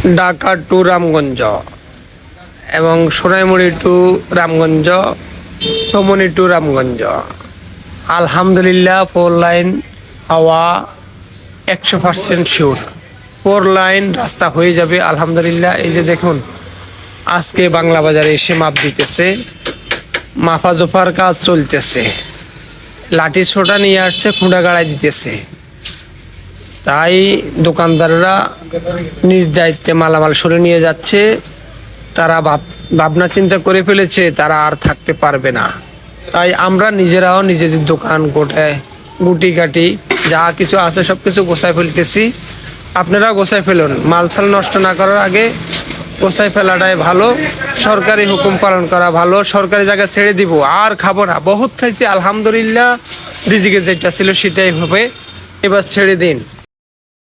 Dhaka two Ramganj এবং Sonaimuri two Ramganj, সমনি two Ramganj. আলহামদুলিল্লাহ 4 line হওয়া 100% শিওর। 4 লাইন রাস্তা হয়ে যাবে আলহামদুলিল্লাহ। এই যে দেখুন, আজকে বাংলা বাজারে এসে মাপ দিতেছে, মাফা জোফার কাজ চলতেছে, লাঠি ছোটা নিয়ে আসছে, খুঁড়া গাড়াই দিতেছে। তাই দোকানদাররা নিজ দায়িত্বে মালামাল সরে নিয়ে যাচ্ছে। তারা ভাবনা চিন্তা করে ফেলেছে তারা আর থাকতে পারবে না। তাই আমরা নিজেরাও নিজেদের দোকান গুটি কাটি যা কিছু আছে সবকিছু গোছায় ফেলতেছি। আপনারা গোছায় ফেলুন, মালসাল নষ্ট না করার আগে গোছায় ফেলাটাই ভালো। সরকারি হুকুম পালন করা ভালো। সরকারি জায়গায় ছেড়ে দিব, আর খাবো না, বহুত খাইছি আলহামদুলিল্লাহ। রিজিকে যেটা ছিল সেটাই হবে, এবার ছেড়ে দিন।